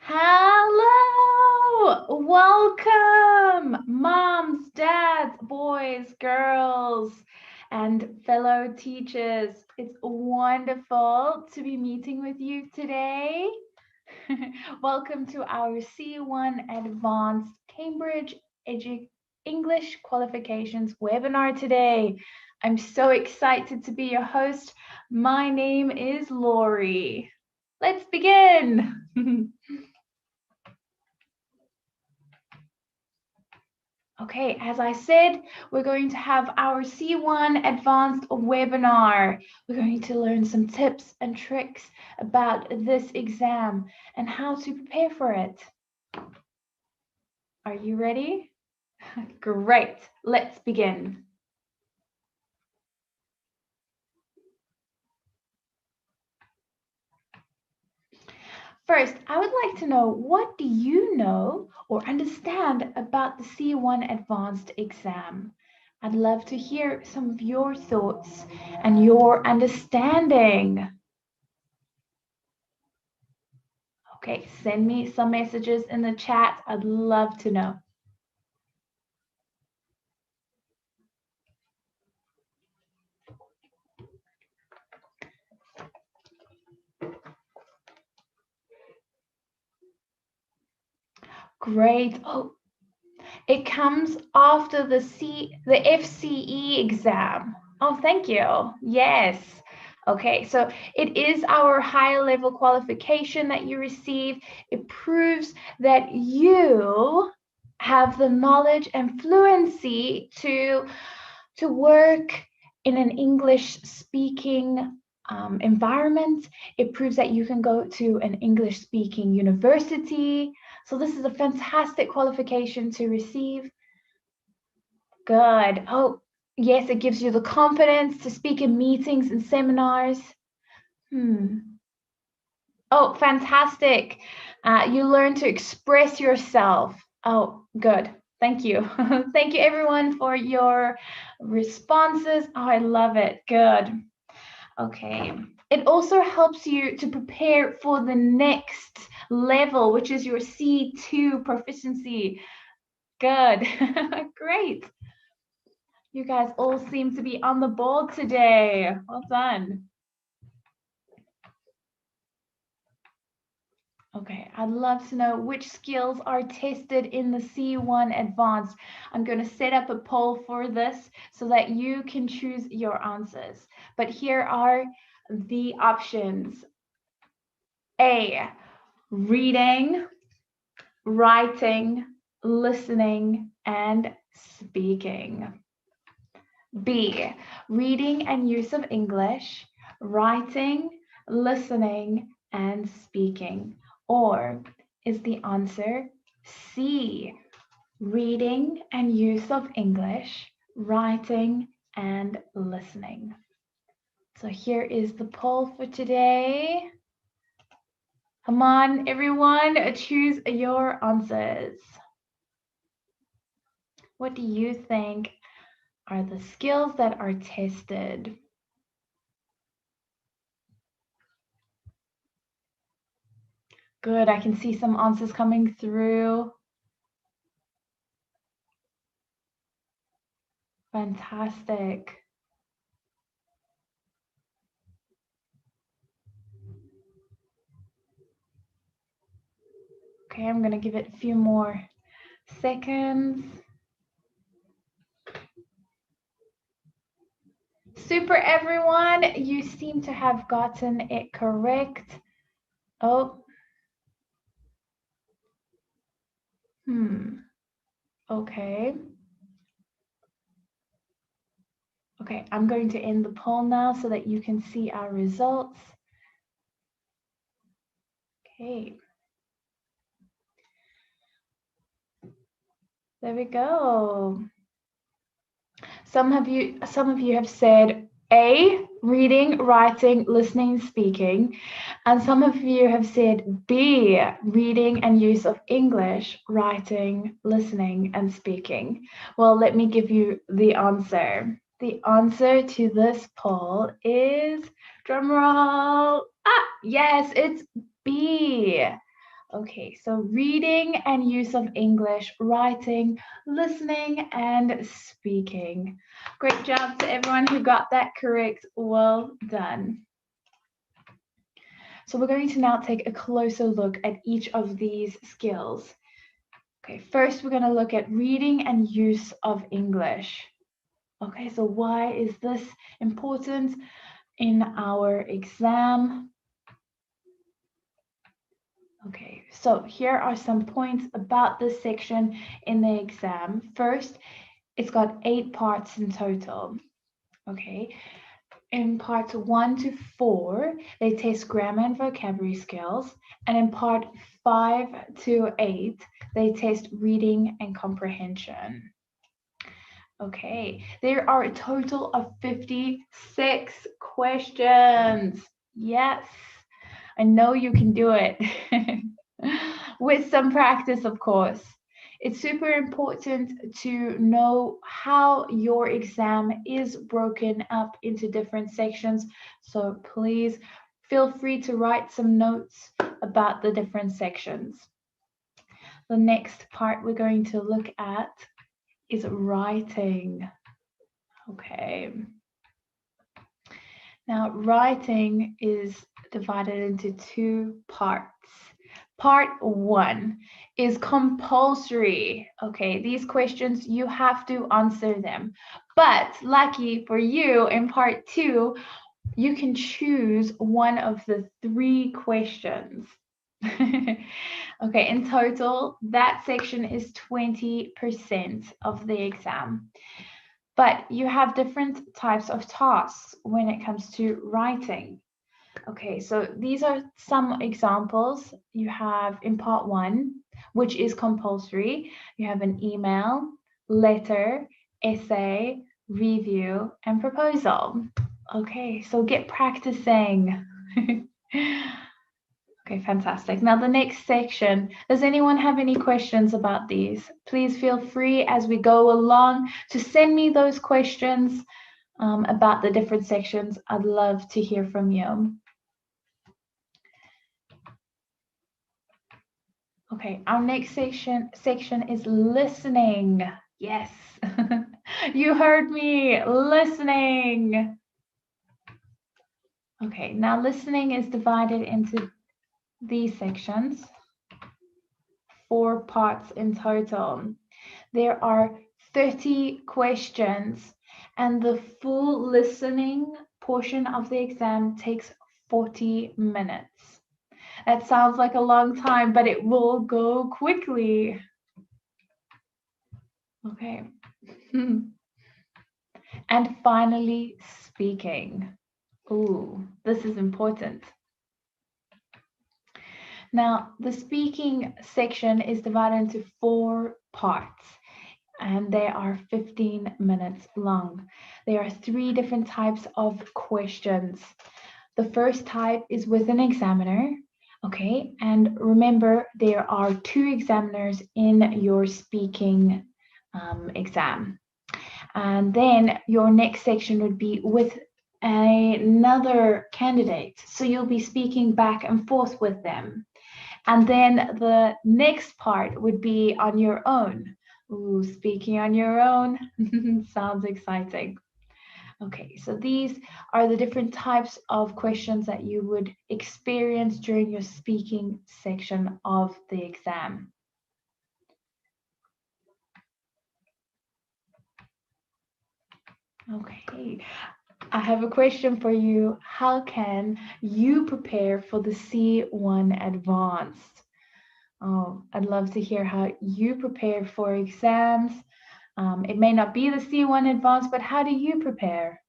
Hello! Welcome, moms, dads, boys, girls, and fellow teachers. It's wonderful to be meeting with you today. Welcome to our C1 Advanced Cambridge English Qualifications webinar today. I'm so excited to be your host. My name is Laurie. Let's begin. Okay, as I said, we're going to have our C1 Advanced webinar. We're going to learn some tips and tricks about this exam and how to prepare for it. Are you ready? Great, let's begin. First, I would like to know, what do you know or understand about the C1 Advanced exam? I'd love to hear some of your thoughts and your understanding. Okay, send me some messages in the chat. I'd love to know. Great. Oh, it comes after the FCE exam. Oh, thank you. Yes. Okay, so it is our higher level qualification that you receive. It proves that you have the knowledge and fluency to work in an English speaking environment. It proves that you can go to an English speaking university. So this is a fantastic qualification to receive. Good. Oh, yes, it gives you the confidence to speak in meetings and seminars. Oh, fantastic. You learn to express yourself. Oh, good. Thank you. Thank you, everyone, for your responses. Oh, I love it. Good. Okay. It also helps you to prepare for the next level, which is your C2 proficiency. Good. Great. You guys all seem to be on the ball today. Well done. Okay, I'd love to know which skills are tested in the C1 Advanced. I'm going to set up a poll for this so that you can choose your answers. But here are the options. A, reading, writing, listening, and speaking. B, reading and use of English, writing, listening, and speaking. Or is the answer C, reading and use of English, writing, and listening? So here is the poll for today. Come on, everyone, choose your answers. What do you think are the skills that are tested? Good, I can see some answers coming through. Fantastic. Okay, I'm gonna give it a few more seconds. Super, everyone, you seem to have gotten it correct. Oh. Okay. Okay, I'm going to end the poll now so that you can see our results. Okay. There we go. Some of you have said A, reading, writing, listening, speaking. And some of you have said B, reading and use of English, writing, listening, and speaking. Well, let me give you the answer. The answer to this poll is, drumroll, yes, it's B. Okay, so reading and use of English, writing, listening, and speaking. Great job to everyone who got that correct. Well done. So we're going to now take a closer look at each of these skills. Okay, first we're going to look at reading and use of English. Okay, so why is this important in our exam? Okay, so here are some points about this section in the exam. First, it's got 8 parts in total. Okay, in parts 1 to 4, they test grammar and vocabulary skills, and in part 5 to 8, they test reading and comprehension. Okay, there are a total of 56 questions. Yes, I know you can do it. With some practice, of course. It's super important to know how your exam is broken up into different sections. So please feel free to write some notes about the different sections. The next part we're going to look at is writing. Okay. Now, writing is divided into 2 parts. Part 1 is compulsory. Okay, these questions, you have to answer them. But lucky for you, in part 2, you can choose one of the 3 questions. Okay, in total, that section is 20% of the exam. But you have different types of tasks when it comes to writing. Okay, so these are some examples. You have in part 1, which is compulsory, you have an email, letter, essay, review, and proposal. Okay, so get practicing. Okay, fantastic. Now the next section, does anyone have any questions about these? Please feel free as we go along to send me those questions about the different sections. I'd love to hear from you. Okay, our next section is listening. Yes, you heard me, listening. Okay, now listening is divided into these sections, 4 parts in total. There are 30 questions, and the full listening portion of the exam takes 40 minutes. That sounds like a long time, but it will go quickly. Okay. And finally, speaking. Ooh, this is important. Now, the speaking section is divided into 4 parts, and they are 15 minutes long. There are 3 different types of questions. The first type is with an examiner. Okay, and remember, there are 2 examiners in your speaking exam. And then your next section would be with another candidate. So you'll be speaking back and forth with them. And then the next part would be on your own. Ooh, speaking on your own sounds exciting. Okay, so these are the different types of questions that you would experience during your speaking section of the exam. Okay, I have a question for you. How can you prepare for the C1 Advanced? Oh, I'd love to hear how you prepare for exams. It may not be the C1 Advanced, but how do you prepare?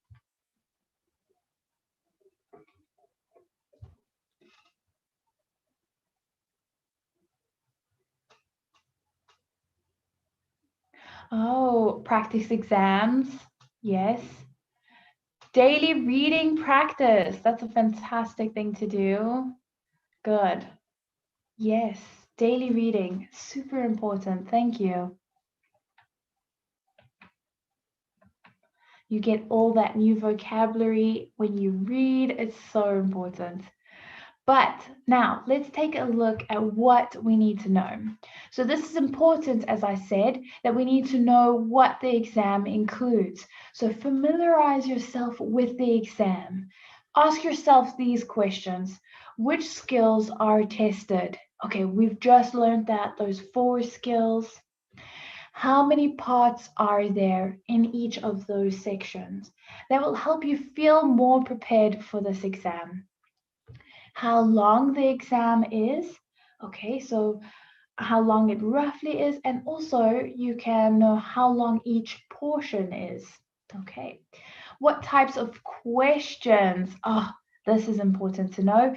Oh, practice exams. Yes. Daily reading practice. That's a fantastic thing to do. Good. Yes, daily reading. Super important. Thank you. You get all that new vocabulary when you read. It's so important. But now let's take a look at what we need to know. So this is important, as I said, that we need to know what the exam includes. So familiarize yourself with the exam. Ask yourself these questions. Which skills are tested? Okay, we've just learned that, those 4 skills. How many parts are there in each of those sections? That will help you feel more prepared for this exam. How long the exam is. Okay, so how long it roughly is, and also you can know how long each portion is. Okay, what types of questions? Oh, this is important to know.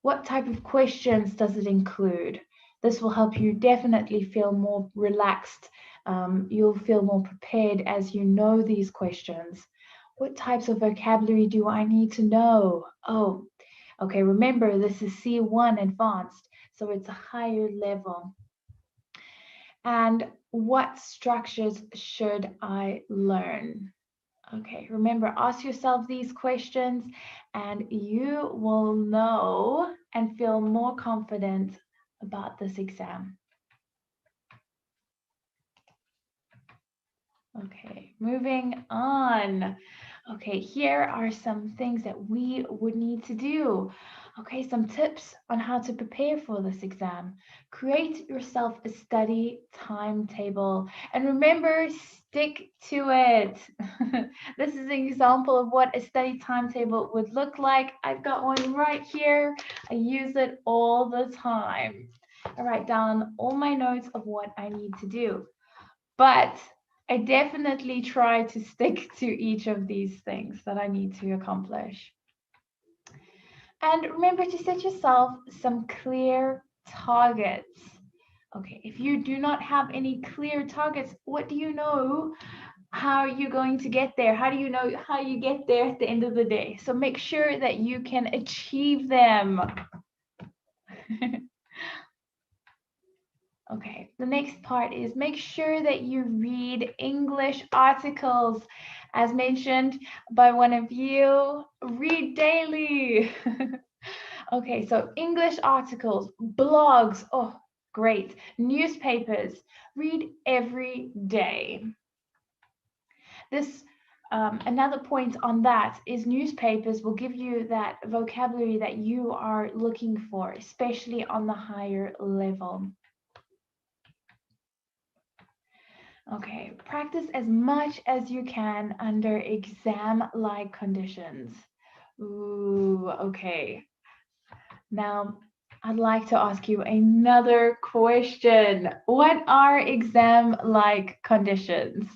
What type of questions does it include? This will help you definitely feel more relaxed. You'll feel more prepared as you know these questions. What types of vocabulary do I need to know? Oh, okay, remember this is C1 advanced, so it's a higher level. And what structures should I learn? Okay, remember, ask yourself these questions and you will know and feel more confident about this exam. Okay, moving on. Okay, here are some things that we would need to do. Okay, some tips on how to prepare for this exam. Create yourself a study timetable and remember, stick to it. This is an example of what a study timetable would look like. I've got one right here. I use it all the time. I write down all my notes of what I need to do. But I definitely try to stick to each of these things that I need to accomplish. And remember to set yourself some clear targets. Okay, if you do not have any clear targets, what do you know? How are you going to get there? How do you know how you get there at the end of the day? So make sure that you can achieve them. Okay, the next part is make sure that you read English articles. As mentioned by one of you, read daily. Okay, so English articles, blogs, oh, great. Newspapers, read every day. This another point on that is newspapers will give you that vocabulary that you are looking for, especially on the higher level. Okay, practice as much as you can under exam-like conditions. Ooh, okay. Now, I'd like to ask you another question. What are exam-like conditions?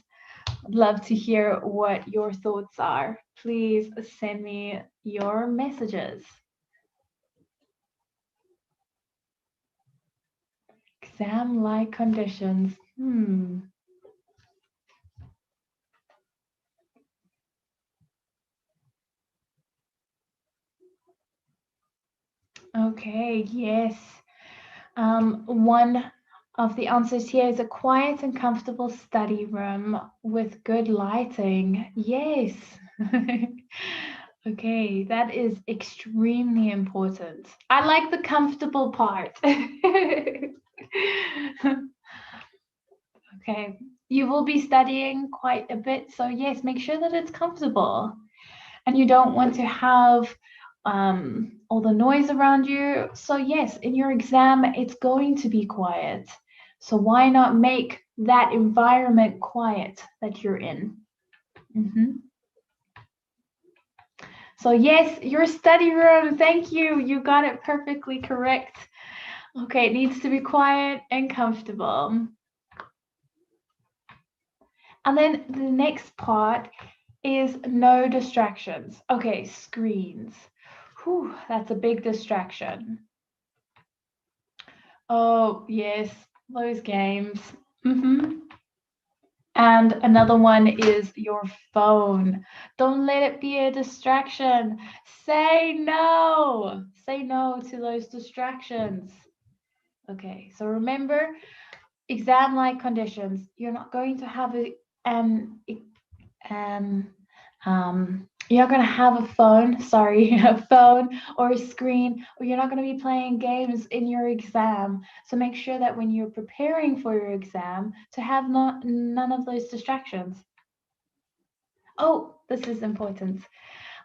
I'd love to hear what your thoughts are. Please send me your messages. Exam-like conditions. Okay, yes. One of the answers here is a quiet and comfortable study room with good lighting. Yes. Okay, that is extremely important. I like the comfortable part. Okay, you will be studying quite a bit, so yes, make sure that it's comfortable. And you don't want to have all the noise around you. So yes, in your exam, it's going to be quiet. So why not make that environment quiet that you're in? So yes, your study room, thank you. You got it perfectly correct. Okay, it needs to be quiet and comfortable. And then the next part is no distractions. Okay, screens. Whew, that's a big distraction. Oh, yes, those games. And another one is your phone. Don't let it be a distraction. Say no. Say no to those distractions. Okay, so remember, exam-like conditions. You're not going to have You're not going to have a phone, sorry, a phone or a screen, or you're not going to be playing games in your exam. So make sure that when you're preparing for your exam to have none of those distractions. Oh, this is important.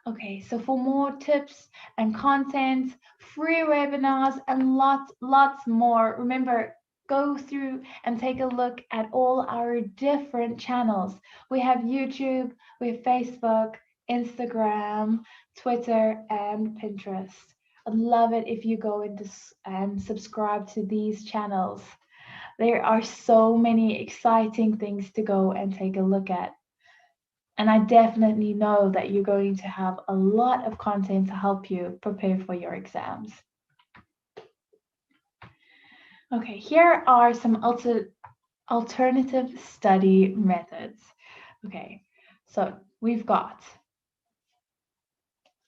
Okay, so for more tips and content, free webinars, and lots more, remember, go through and take a look at all our different channels. We have YouTube, we have Facebook, Instagram, Twitter, and Pinterest. I'd love it if you go and subscribe to these channels. There are so many exciting things to go and take a look at. And I definitely know that you're going to have a lot of content to help you prepare for your exams. Okay, here are some alternative study methods. Okay, so we've got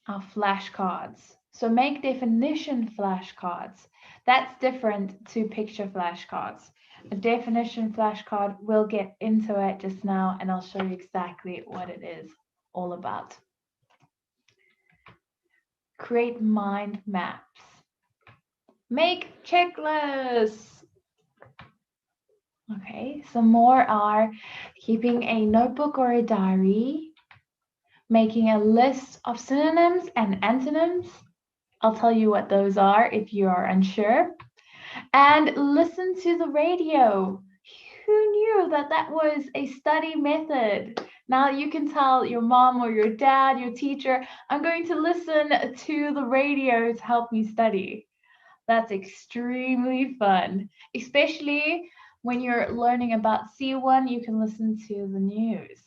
our flashcards. So make definition flashcards. That's different to picture flashcards. A definition flashcard, we'll get into it just now and I'll show you exactly what it is all about. Create mind maps. Make checklists. Okay, some more are keeping a notebook or a diary, making a list of synonyms and antonyms. I'll tell you what those are if you are unsure. And listen to the radio. Who knew that that was a study method? Now you can tell your mom or your dad, your teacher, I'm going to listen to the radio to help me study. That's extremely fun, especially when you're learning about C1, you can listen to the news.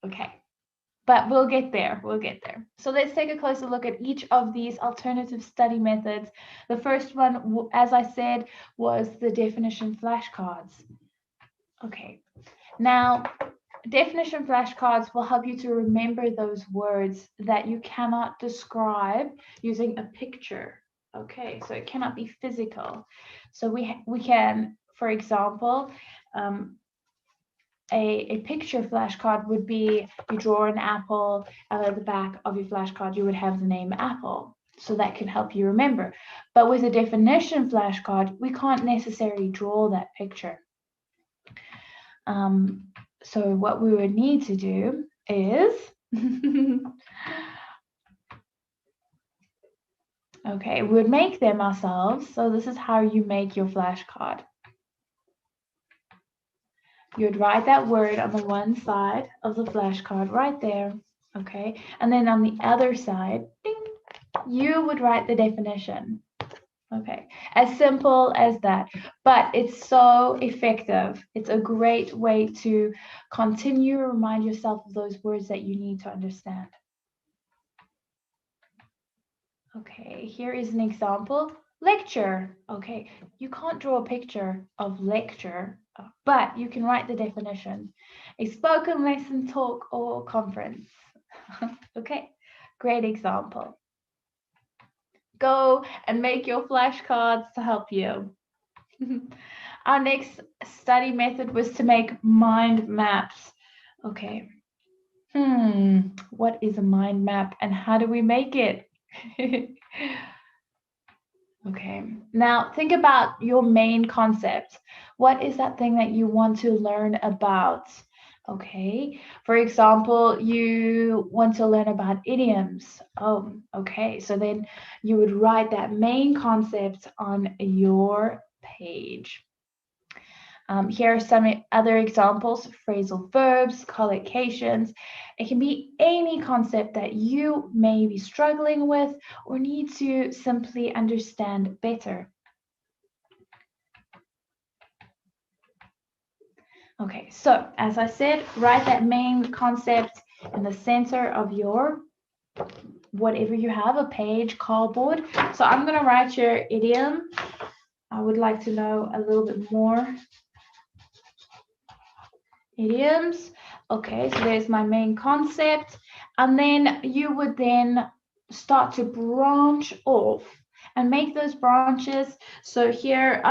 Okay, but we'll get there, So let's take a closer look at each of these alternative study methods. The first one, as I said, was the definition flashcards. Okay, now definition flashcards will help you to remember those words that you cannot describe using a picture. Okay, so it cannot be physical. So we can, for example, a picture flashcard would be you draw an apple, and at the back of your flashcard you would have the name apple. So that can help you remember. But with a definition flashcard, we can't necessarily draw that picture. So what we would need to do is okay, we would make them ourselves. So this is how you make your flashcard. You'd write that word on the one side of the flashcard right there, okay? And then on the other side, ding, you would write the definition. Okay, as simple as that, but it's so effective. It's a great way to continue to remind yourself of those words that you need to understand. Okay, here is an example. Lecture. Okay, you can't draw a picture of lecture, but you can write the definition. A spoken lesson, talk, or conference. Okay, great example. Go and make your flashcards to help you. Our next study method was to make mind maps. Okay. What is a mind map and how do we make it? Okay, now think about your main concept. What is that thing that you want to learn about? Okay, for example, you want to learn about idioms. Oh, okay, so then you would write that main concept on your page. Here are some other examples: phrasal verbs, collocations. It can be any concept that you may be struggling with or need to simply understand better. Okay, so as I said, write that main concept in the center of your whatever you have, a page, cardboard. So I'm going to write your idiom. I would like to know a little bit more. Idioms. Okay, so there's my main concept, and then you would then start to branch off and make those branches. So here,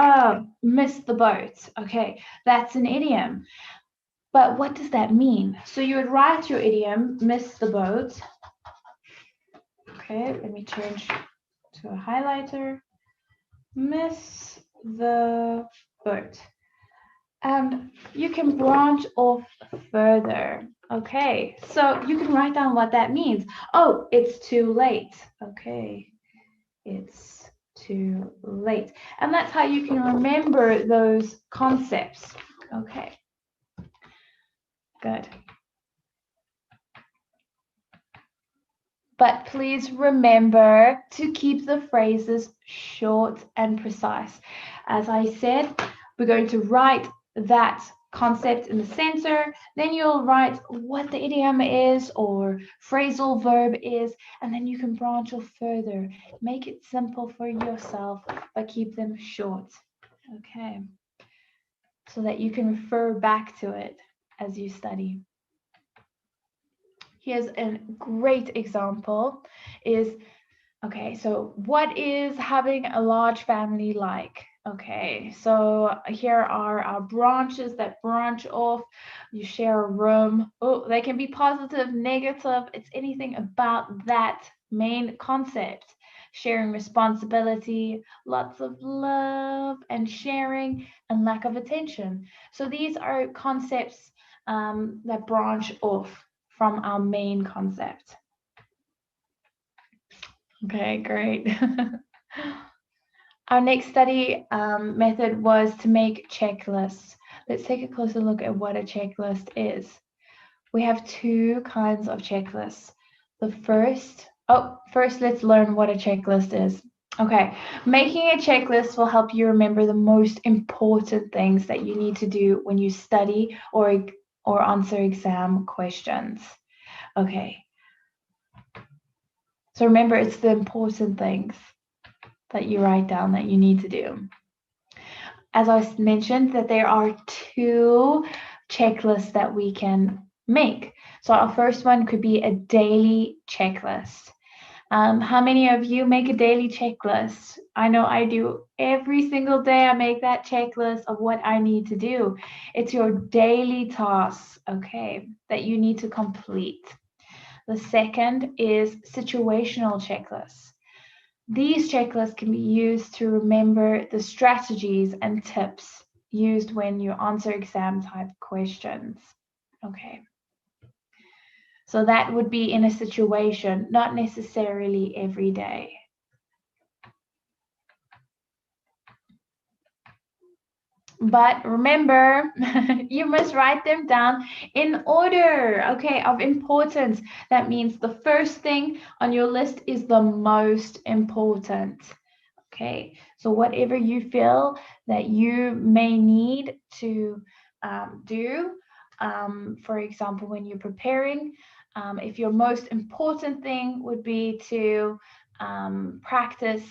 miss the boat. Okay, that's an idiom. But what does that mean? So you would write your idiom, miss the boat. Okay, let me change to a highlighter. Miss the boat. And you can branch off further. Okay, so you can write down what that means. Oh, it's too late. Okay, it's too late. And that's how you can remember those concepts. Okay, good. But please remember to keep the phrases short and precise. As I said, we're going to write that concept in the center, then you'll write what the idiom is or phrasal verb is, and then you can branch off further. Make it simple for yourself, but keep them short. Okay, so that you can refer back to it as you study. Here's a great example is, okay, so what is having a large family like? Okay, so here are our branches that branch off. You share a room. Oh, they can be positive, negative. It's anything about that main concept. Sharing responsibility, lots of love and sharing, and lack of attention. So these are concepts that branch off from our main concept. Okay, great. Our next study method was to make checklists. Let's take a closer look at what a checklist is. We have two kinds of checklists. The first let's learn what a checklist is. Okay, making a checklist will help you remember the most important things that you need to do when you study or answer exam questions. Okay. So remember, it's the important things that you write down that you need to do. As I mentioned, that there are two checklists that we can make. So our first one could be a daily checklist. How many of you make a daily checklist? I know I do. Every single day I make that checklist of what I need to do. It's your daily tasks, okay, that you need to complete. The second is situational checklists. These checklists can be used to remember the strategies and tips used when you answer exam type questions. Okay. So that would be in a situation, not necessarily every day. But remember, you must write them down in order, okay, of importance. That means the first thing on your list is the most important. Okay, so whatever you feel that you may need to do, for example, when you're preparing, if your most important thing would be to practice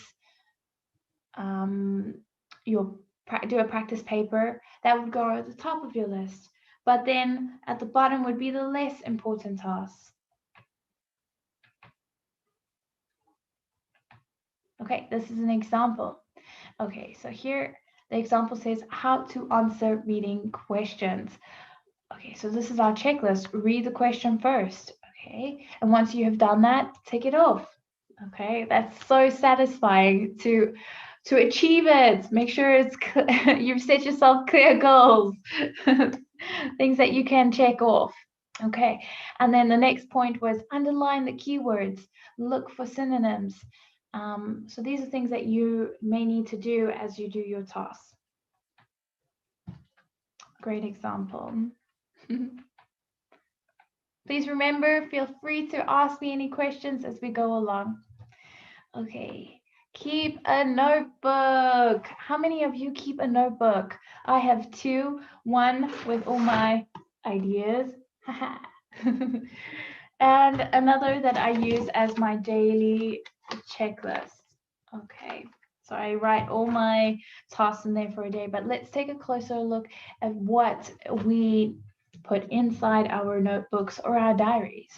do a practice paper, that would go at the top of your list. But then at the bottom would be the less important tasks. Okay, this is an example. Okay, so here the example says how to answer reading questions. Okay, so this is our checklist. Read the question first. Okay, and once you have done that, tick it off. Okay, that's so satisfying to achieve it. Make sure it's you've set yourself clear goals, things that you can check off. Okay, and then the next point was underline the keywords, look for synonyms. So these are things that you may need to do as you do your tasks. Great example. Please remember, feel free to ask me any questions as we go along. Okay, keep a notebook. How many of you keep a notebook? I have two, one with all my ideas, and another that I use as my daily checklist. Okay, so I write all my tasks in there for a day, but let's take a closer look at what we put inside our notebooks or our diaries.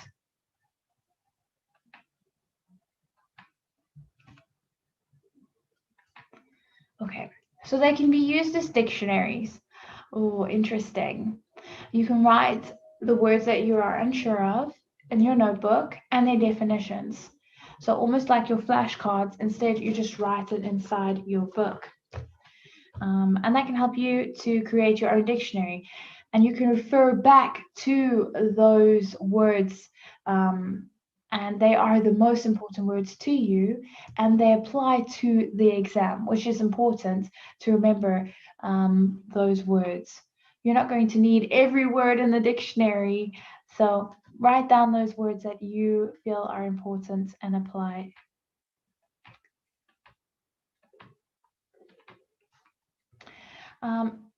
Okay, so they can be used as dictionaries. Oh, interesting. You can write the words that you are unsure of in your notebook and their definitions. So almost like your flashcards, instead you just write it inside your book. And that can help you to create your own dictionary. And you can refer back to those words, and they are the most important words to you, and they apply to the exam, which is important to remember those words. You're not going to need every word in the dictionary, so write down those words that you feel are important and apply.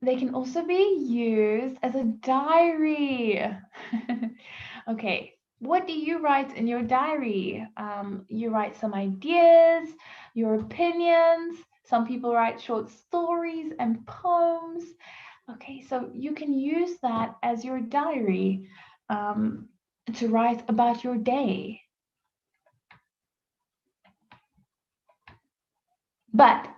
They can also be used as a diary. Okay, what do you write in your diary? You write some ideas, your opinions. Some people write short stories and poems. Okay, so you can use that as your diary to write about your day. But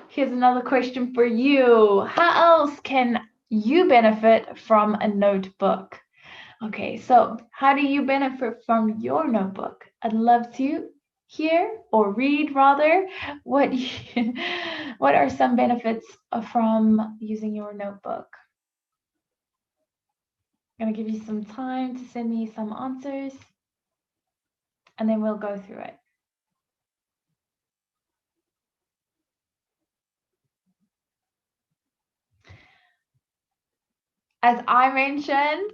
here's another question for you. How else can you benefit from a notebook? Okay, so how do you benefit from your notebook? I'd love to hear or read rather what what are some benefits from using your notebook? I'm going to give you some time to send me some answers and then we'll go through it. As I mentioned,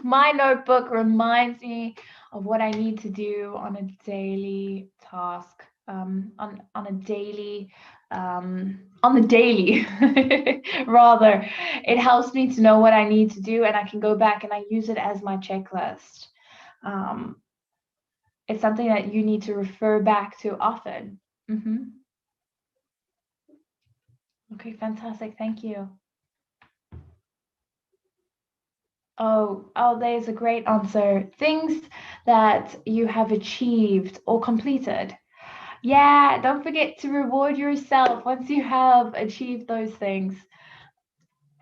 my notebook reminds me of what I need to do on a daily task, on the daily rather. It helps me to know what I need to do, and I can go back and I use it as my checklist. It's something that you need to refer back to often. Okay, fantastic. Thank you. Oh, there's a great answer. Things that you have achieved or completed. Yeah, don't forget to reward yourself once you have achieved those things.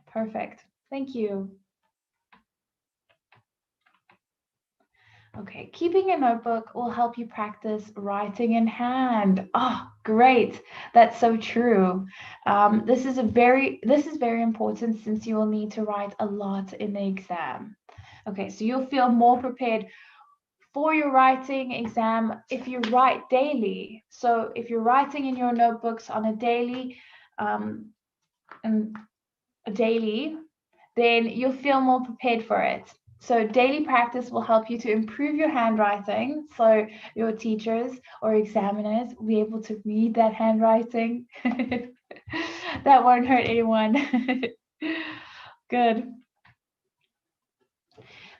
Perfect. Thank you. Okay, keeping a notebook will help you practice writing in hand. Oh, great. That's so true. This is very important since you will need to write a lot in the exam. Okay, so you'll feel more prepared for your writing exam if you write daily. So if you're writing in your notebooks on a daily, then you'll feel more prepared for it. So daily practice will help you to improve your handwriting. So your teachers or examiners will be able to read that handwriting. That won't hurt anyone. Good.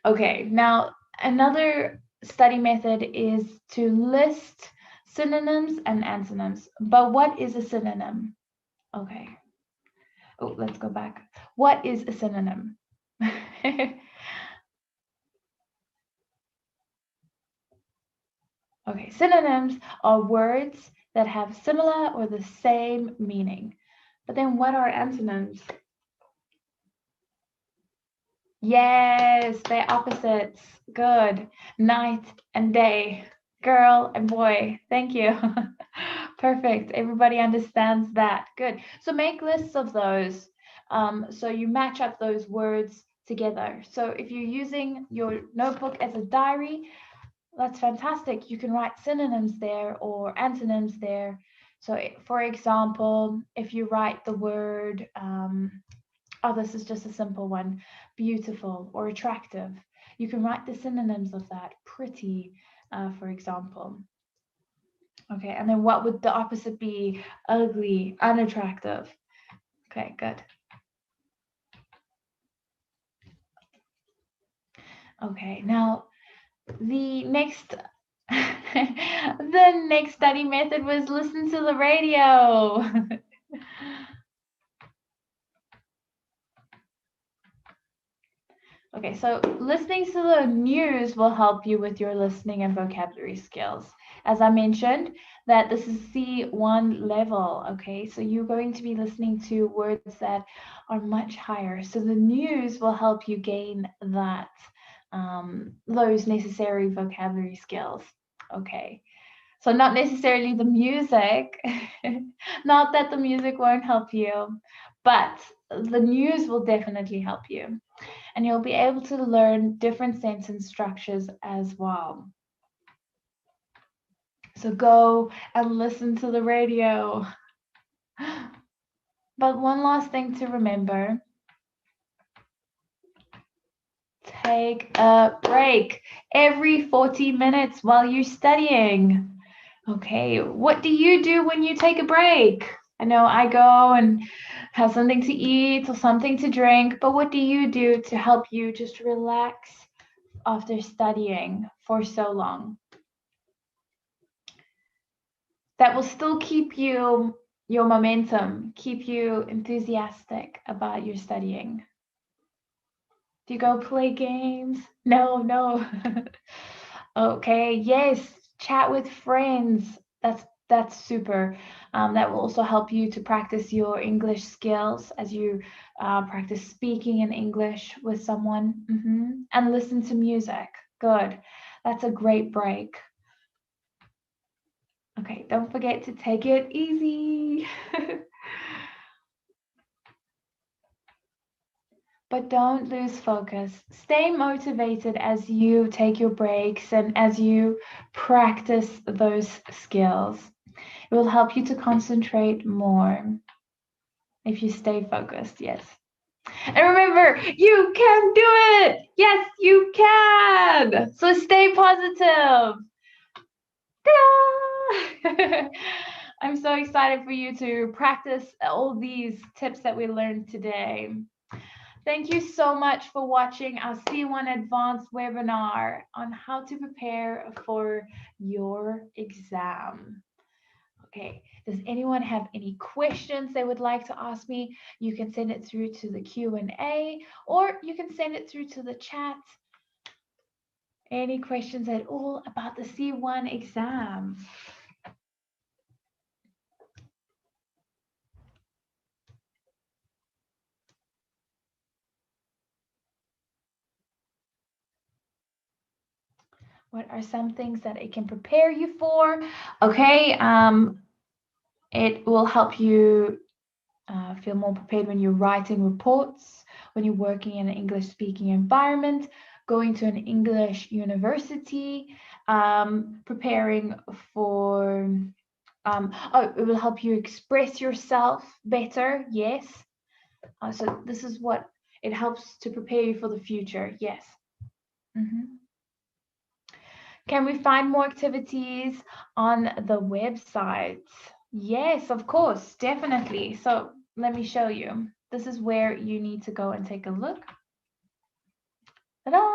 Okay, now another study method is to list synonyms and antonyms. But what is a synonym? Okay. Oh, let's go back. What is a synonym? Okay, synonyms are words that have similar or the same meaning. But then what are antonyms? Yes, they're opposites. Good. Night and day. Girl and boy. Thank you. Perfect. Everybody understands that. Good. So make lists of those. So you match up those words together. So if you're using your notebook as a diary, that's fantastic. You can write synonyms there or antonyms there. So for example, if you write the word, this is just a simple one, beautiful or attractive, you can write the synonyms of that, pretty, for example. Okay, and then what would the opposite be? Ugly, unattractive. Okay, good. Okay, now the next the next study method was listen to the radio. Okay, so listening to the news will help you with your listening and vocabulary skills. as I mentioned, that this is C1 level, okay? So you're going to be listening to words that are much higher. So the news will help you gain that, those necessary vocabulary skills, okay? So not necessarily the music, not that the music won't help you, but the news will definitely help you. And you'll be able to learn different sentence structures as well. So go and listen to the radio. But one last thing to remember, take a break every 40 minutes while you're studying. Okay, what do you do when you take a break? I know I go and have something to eat or something to drink, but what do you do to help you just relax after studying for so long? That will still keep you, your momentum, keep you enthusiastic about your studying. Do you go play games? No. Okay, yes, chat with friends. That's super. That will also help you to practice your English skills as you practice speaking in English with someone. And listen to music. Good. That's a great break. Okay, don't forget to take it easy. But don't lose focus. Stay motivated as you take your breaks and as you practice those skills. It will help you to concentrate more if you stay focused, yes. And remember, you can do it. Yes, you can. So stay positive. Ta-da! I'm so excited for you to practice all these tips that we learned today. Thank you so much for watching our C1 Advanced webinar on how to prepare for your exam. Okay, does anyone have any questions they would like to ask me? You can send it through to the Q&A, or you can send it through to the chat. Any questions at all about the C1 exam? What are some things that it can prepare you for? Okay, it will help you feel more prepared when you're writing reports, when you're working in an English speaking environment, going to an English university, preparing for, it will help you express yourself better, yes. So this is what it helps to prepare you for the future, yes. Can we find more activities on the website? Yes, of course, definitely. So let me show you. This is where you need to go and take a look. Ta-da!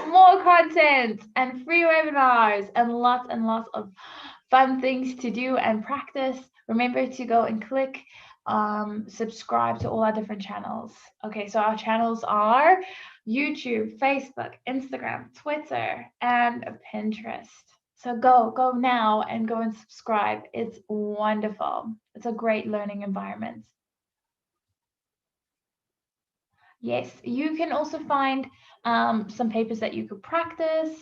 More content and free webinars and lots of fun things to do and practice. Remember to go and click subscribe to all our different channels. Okay, so our channels are YouTube, Facebook, Instagram, Twitter, and Pinterest. So go now and go and subscribe. It's wonderful. It's a great learning environment. Yes, you can also find some papers that you could practice.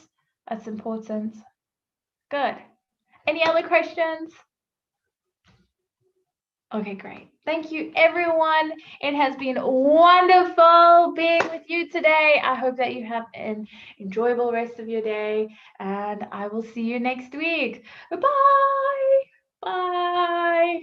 That's important. Good. Any other questions? Okay, great. Thank you, everyone. It has been wonderful being with you today. I hope that you have an enjoyable rest of your day, and I will see you next week. Bye. Bye.